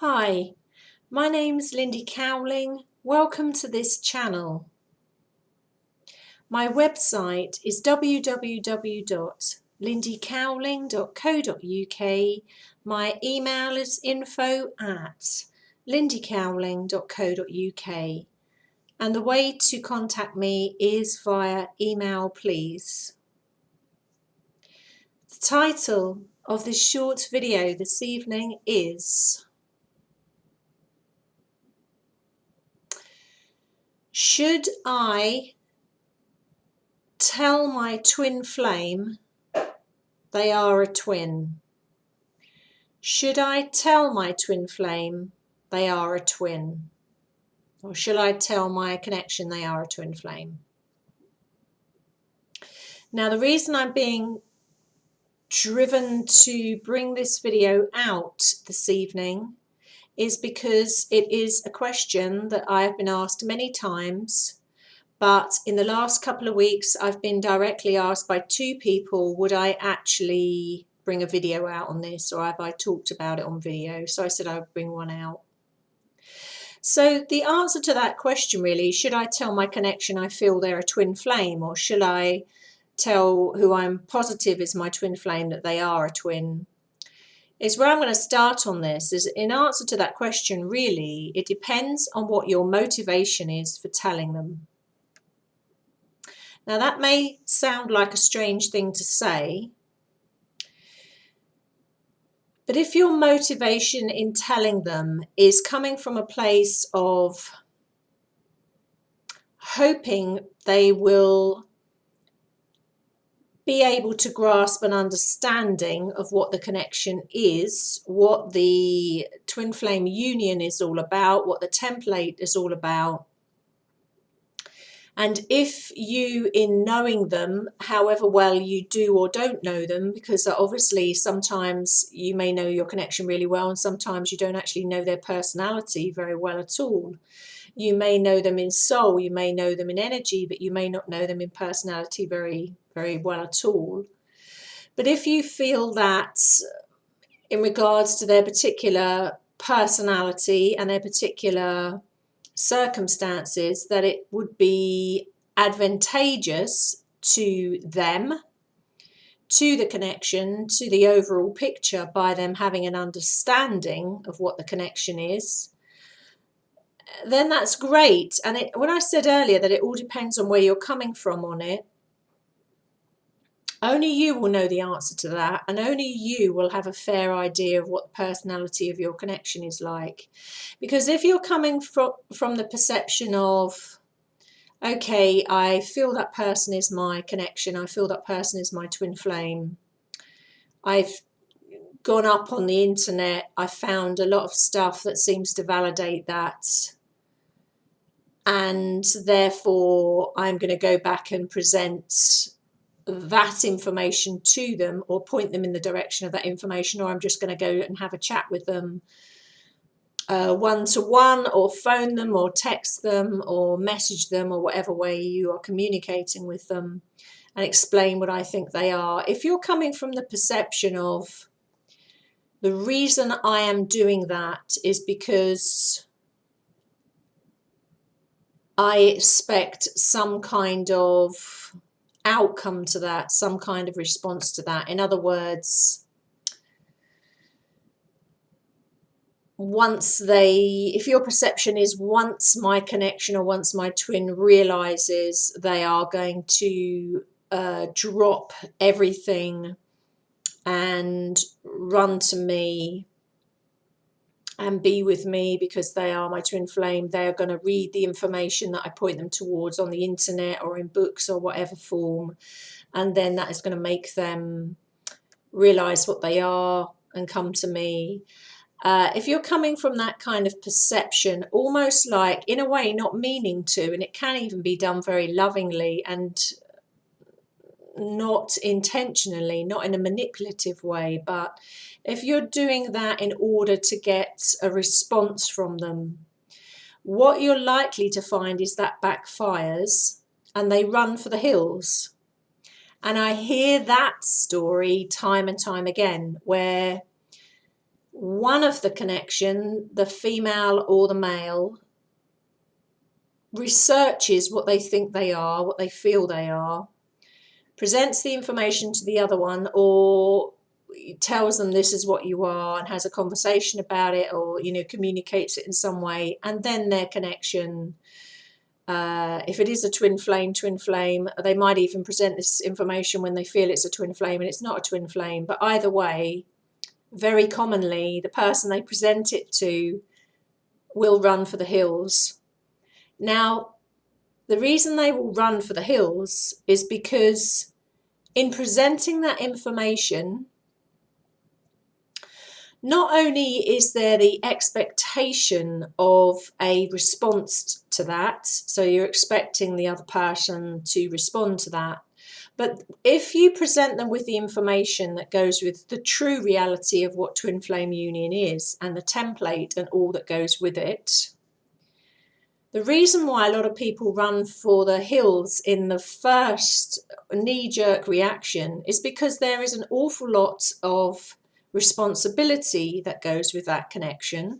Hi, my name's Lindy Cowling. Welcome to this channel. My website is www.lindycowling.co.uk. My email is info@lindycowling.co.uk. And the way to contact me is via email, please. The title of this short video this evening is Should I tell my twin flame they are a twin? Should I tell my twin flame they are a twin? Or should I tell my connection they are a twin flame? Now, the reason I'm being driven to bring this video out this evening is because it is a question that I have been asked many times. But in the last couple of weeks, I've been directly asked by two people, would I actually bring a video out on this, or have I talked about it on video? So I said I would bring one out. So the answer to that question really, should I tell my connection I feel they're a twin flame, or should I tell who I'm positive is my twin flame that they are a twin, is where I'm going to start on this. Is in answer to that question, really, it depends on what your motivation is for telling them. Now, that may sound like a strange thing to say, but if your motivation in telling them is coming from a place of hoping they will be able to grasp an understanding of what the connection is, what the twin flame union is all about, what the template is all about, and if you, in knowing them, however well you do or don't know them, because obviously sometimes you may know your connection really well and sometimes you don't actually know their personality very well at all. You may know them in soul, you may know them in energy, but you may not know them in personality very, very well at all. But if you feel that in regards to their particular personality and their particular circumstances, that it would be advantageous to them, to the connection, to the overall picture, by them having an understanding of what the connection is, then that's great. And when I said earlier that it all depends on where you're coming from on it, only you will know the answer to that, and only you will have a fair idea of what the personality of your connection is like. Because if you're coming from the perception of, okay, I feel that person is my connection, I feel that person is my twin flame, I've gone up on the internet, I found a lot of stuff that seems to validate that, and therefore I'm going to go back and present that information to them, or point them in the direction of that information, or I'm just going to go and have a chat with them one-to-one, or phone them, or text them, or message them, or whatever way you are communicating with them, and explain what I think they are. If you're coming from the perception of, the reason I am doing that is because I expect some kind of outcome to that, some kind of response to that. In other words, if your perception is, once my connection or once my twin realizes, they are going to drop everything and run to me and be with me because they are my twin flame, they are going to read the information that I point them towards on the internet or in books or whatever form, and then that is going to make them realize what they are and come to me. If you're coming from that kind of perception, almost like, in a way, not meaning to, and it can even be done very lovingly and not intentionally, not in a manipulative way, but if you're doing that in order to get a response from them, what you're likely to find is that backfires and they run for the hills. And I hear that story time and time again, where one of the connection, the female or the male, researches what they think they are, what they feel they are, presents the information to the other one, or tells them this is what you are, and has a conversation about it, or communicates it in some way, and then their connection. If it is a twin flame, they might even present this information when they feel it's a twin flame and it's not a twin flame. But either way, very commonly, the person they present it to will run for the hills. Now, the reason they will run for the hills is because in presenting that information, not only is there the expectation of a response to that, so you're expecting the other person to respond to that, but if you present them with the information that goes with the true reality of what twin flame union is and the template and all that goes with it, the reason why a lot of people run for the hills in the first knee-jerk reaction is because there is an awful lot of responsibility that goes with that connection.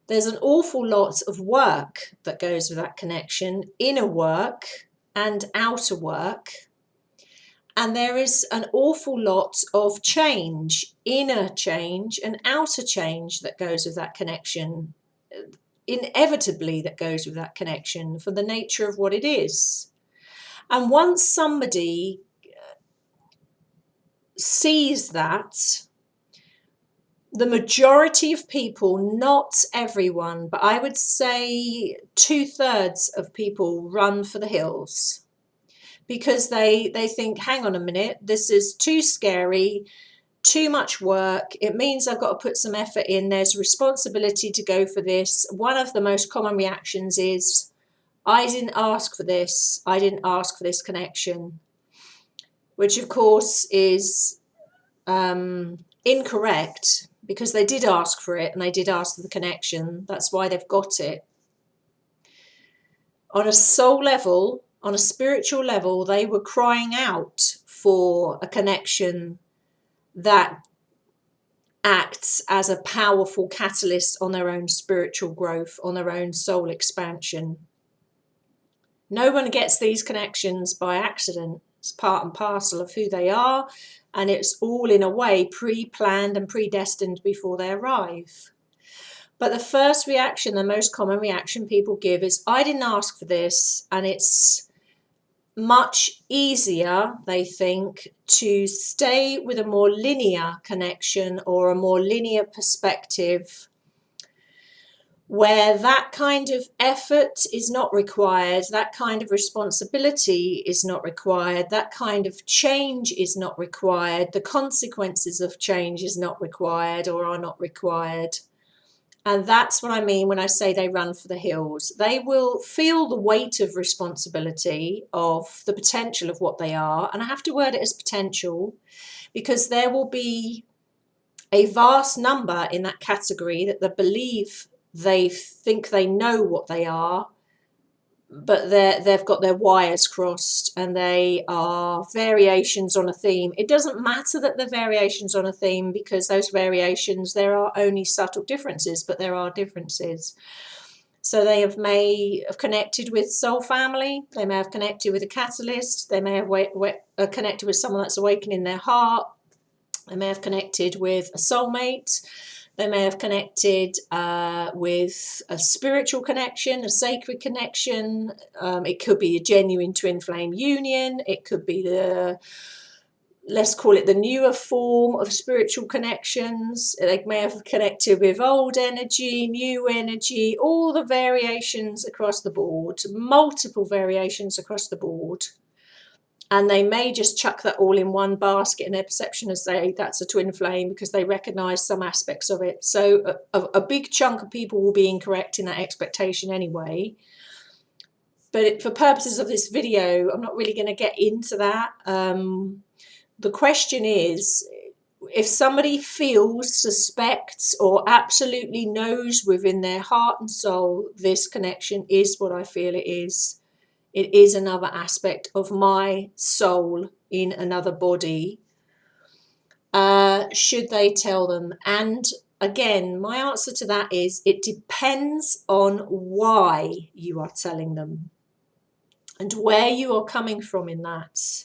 There's an awful lot of work that goes with that connection, inner work and outer work. And there is an awful lot of change, inner change and outer change that goes with that connection, inevitably that goes with that connection for the nature of what it is. And once somebody sees that, the majority of people, not everyone, but I would say 2/3 of people run for the hills because they think, hang on a minute, this is too scary, too much work. It means I've got to put some effort in. There's responsibility to go for this. One of the most common reactions is, I didn't ask for this. I didn't ask for this connection, which of course is incorrect, because they did ask for it and they did ask for the connection. That's why they've got it. On a soul level, on a spiritual level, they were crying out for a connection that acts as a powerful catalyst on their own spiritual growth, on their own soul expansion. No one gets these connections by accident. It's part and parcel of who they are, and it's all in a way pre-planned and predestined before they arrive. But the first reaction, the most common reaction people give is, I didn't ask for this, and it's much easier, they think, to stay with a more linear connection or a more linear perspective where that kind of effort is not required, that kind of responsibility is not required, that kind of change is not required, the consequences of change is not required or are not required. And that's what I mean when I say they run for the hills. They will feel the weight of responsibility of the potential of what they are. And I have to word it as potential because there will be a vast number in that category that they believe they think they know what they are, but they've got their wires crossed and they are variations on a theme. It doesn't matter that they're variations on a theme, because those variations, there are only subtle differences, but there are differences. So they may have connected with soul family, they may have connected with a catalyst, they may have connected with someone that's awakening their heart, they may have connected with a soulmate, they may have connected with a spiritual connection, a sacred connection. It could be a genuine twin flame union. It could be let's call it the newer form of spiritual connections. They may have connected with old energy, new energy, all the variations across the board, multiple variations across the board. And they may just chuck that all in one basket in their perception as that's a twin flame, because they recognise some aspects of it. So a big chunk of people will be incorrect in that expectation anyway. But for purposes of this video, I'm not really going to get into that. The question is, if somebody feels, suspects, or absolutely knows within their heart and soul, this connection is what I feel it is. It is another aspect of my soul in another body. Should they tell them? And again, my answer to that is it depends on why you are telling them and where you are coming from in that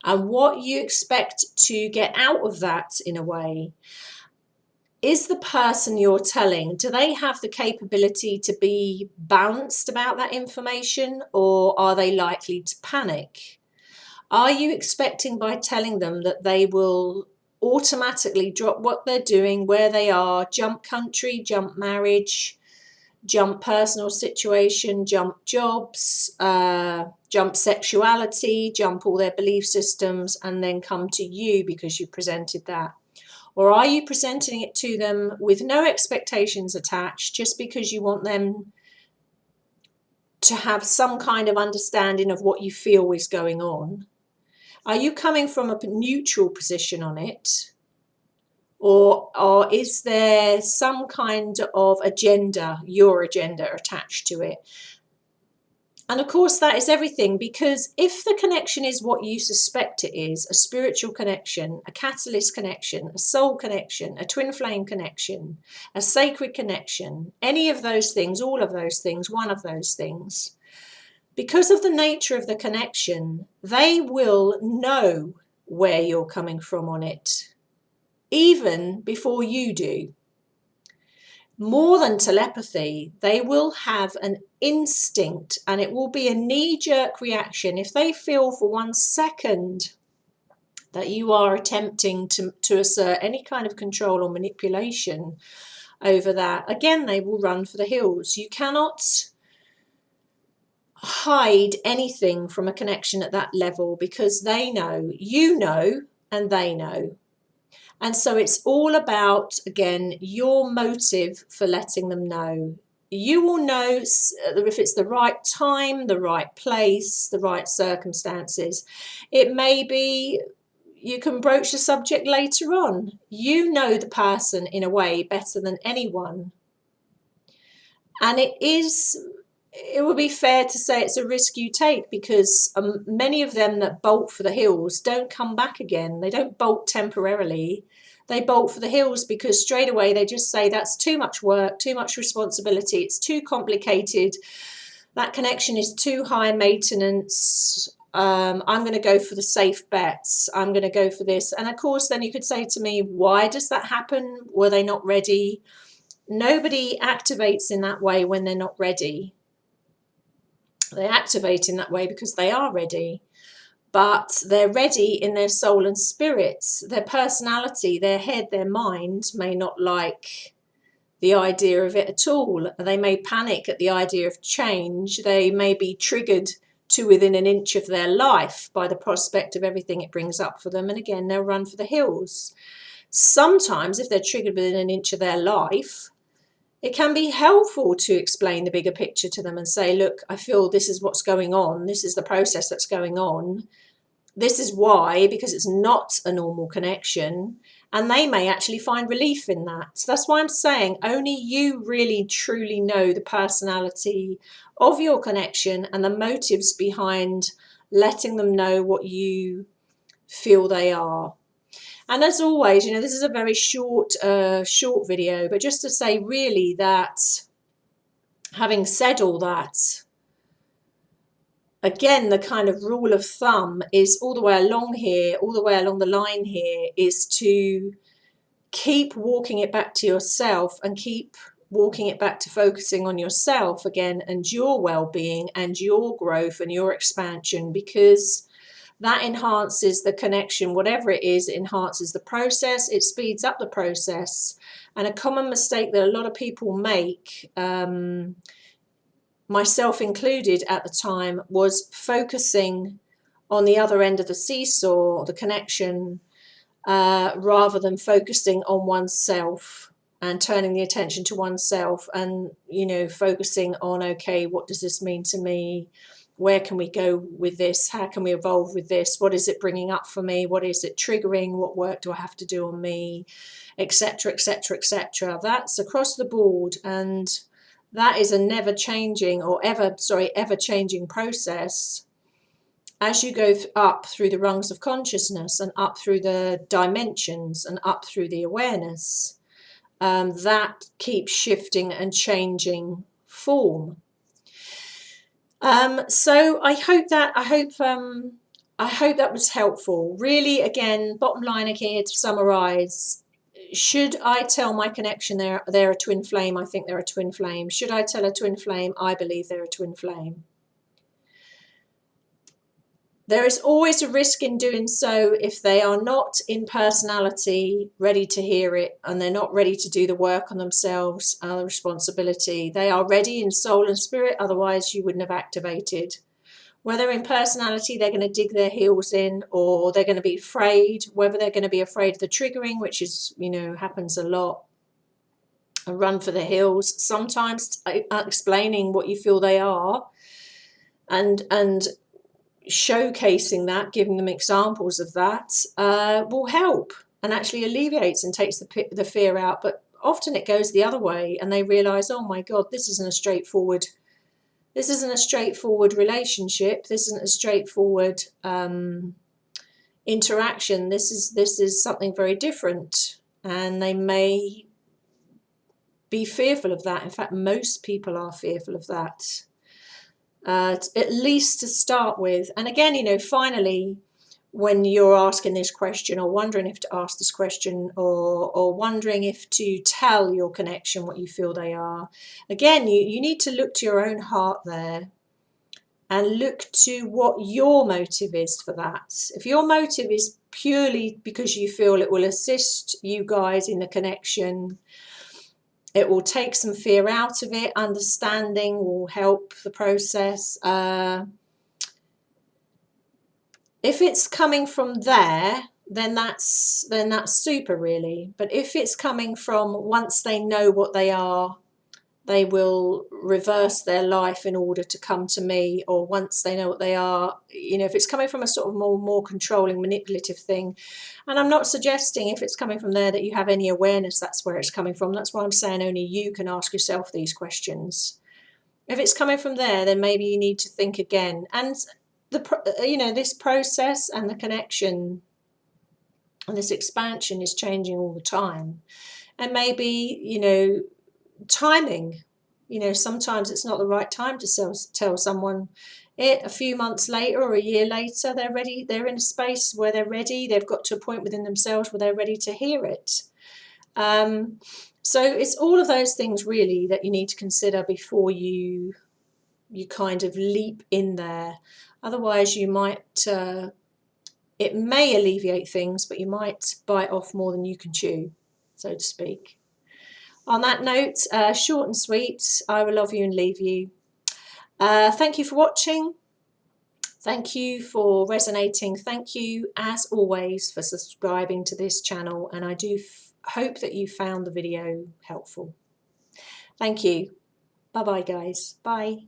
and what you expect to get out of that in a way. Is the person you're telling, do they have the capability to be balanced about that information, or are they likely to panic? Are you expecting by telling them that they will automatically drop what they're doing, where they are, jump country, jump marriage, jump personal situation, jump jobs, jump sexuality, jump all their belief systems, and then come to you because you presented that? Or are you presenting it to them with no expectations attached, just because you want them to have some kind of understanding of what you feel is going on? Are you coming from a neutral position on it? Or is there some kind of agenda, your agenda, attached to it? And of course, that is everything, because if the connection is what you suspect it is, a spiritual connection, a catalyst connection, a soul connection, a twin flame connection, a sacred connection, any of those things, all of those things, one of those things, because of the nature of the connection, they will know where you're coming from on it, even before you do. More than telepathy, they will have an instinct, and it will be a knee-jerk reaction. If they feel for 1 second that you are attempting to assert any kind of control or manipulation over that, again, they will run for the hills. You cannot hide anything from a connection at that level, because they know, you know, and they know. And so it's all about, again, your motive for letting them know. You will know if it's the right time, the right place, the right circumstances. It may be you can broach the subject later on. You know the person in a way better than anyone. And it would be fair to say it's a risk you take, because many of them that bolt for the hills don't come back again. They don't bolt temporarily. They bolt for the hills because straight away they just say that's too much work, too much responsibility, it's too complicated, that connection is too high maintenance. I'm going to go for the safe bets. I'm going to go for this. And of course, then you could say to me, why does that happen? Were they not ready? Nobody activates in that way when they're not ready. They activate in that way because they are ready, but they're ready in their soul and spirit. Their personality, their head, their mind may not like the idea of it at all. They may panic at the idea of change. They may be triggered to within an inch of their life by the prospect of everything it brings up for them. And again, they'll run for the hills. Sometimes if they're triggered within an inch of their life, it can be helpful to explain the bigger picture to them and say, look, I feel this is what's going on. This is the process that's going on. This is why, because it's not a normal connection. And they may actually find relief in that. So that's why I'm saying only you really truly know the personality of your connection and the motives behind letting them know what you feel they are. And as always, you know, this is a very short video, but just to say really that, having said all that, again, the kind of rule of thumb is all the way along here, all the way along the line here, is to keep walking it back to yourself and keep walking it back to focusing on yourself again and your well-being and your growth and your expansion, because that enhances the connection. Whatever it is, it enhances the process, it speeds up the process. And a common mistake that a lot of people make, myself included at the time, was focusing on the other end of the seesaw, the connection, rather than focusing on oneself and turning the attention to oneself and, you know, focusing on, okay, what does this mean to me? Where can we go with this? How can we evolve with this? What is it bringing up for me? What is it triggering? What work do I have to do on me? Etc., etc., etc. That's across the board, and that is a never changing or ever changing process. as you go up through the rungs of consciousness and up through the dimensions and up through the awareness, that keeps shifting and changing form. So I hope that was helpful. Really, again, bottom line here to summarise. Should I tell my connection they're a twin flame? I think they're a twin flame. Should I tell a twin flame? I believe they're a twin flame. There is always a risk in doing so if they are not in personality ready to hear it, and they're not ready to do the work on themselves and the responsibility. They are ready in soul and spirit, otherwise you wouldn't have activated. Whether in personality they're going to dig their heels in, or they're going to be afraid, whether they're going to be afraid of the triggering, which is, happens a lot, and run for the hills. Sometimes explaining what you feel they are and showcasing that, giving them examples of that, will help and actually alleviates and takes the fear out. But often it goes the other way, and they realize, oh my God, this isn't a straightforward relationship. This isn't a straightforward interaction. This is something very different, and they may be fearful of that. In fact, most people are fearful of that. At least to start with. And again, finally, when you're asking this question, or wondering if to ask this question, or wondering if to tell your connection what you feel they are, again, you need to look to your own heart there and look to what your motive is for that. If your motive is purely because you feel it will assist you guys in the connection, it will take some fear out of it. Understanding will help the process. If it's coming from there, then that's super, really. But if it's coming from once they know what they are, they will reverse their life in order to come to me, or once they know what they are, if it's coming from a sort of more controlling, manipulative thing. And I'm not suggesting if it's coming from there that you have any awareness that's where it's coming from. That's why I'm saying only you can ask yourself these questions. If it's coming from there, then maybe you need to think again. And this process and the connection and this expansion is changing all the time. And maybe, timing, sometimes it's not the right time to tell someone it. A few months later or a year later, they're ready. They're in a space where they're ready. They've got to a point within themselves where they're ready to hear it. So it's all of those things really that you need to consider before you kind of leap in there. Otherwise you might, it may alleviate things, but you might bite off more than you can chew, so to speak. On that note, short and sweet, I will love you and leave you. Thank you for watching. Thank you for resonating. Thank you, as always, for subscribing to this channel. And I do hope that you found the video helpful. Thank you. Bye-bye, guys. Bye.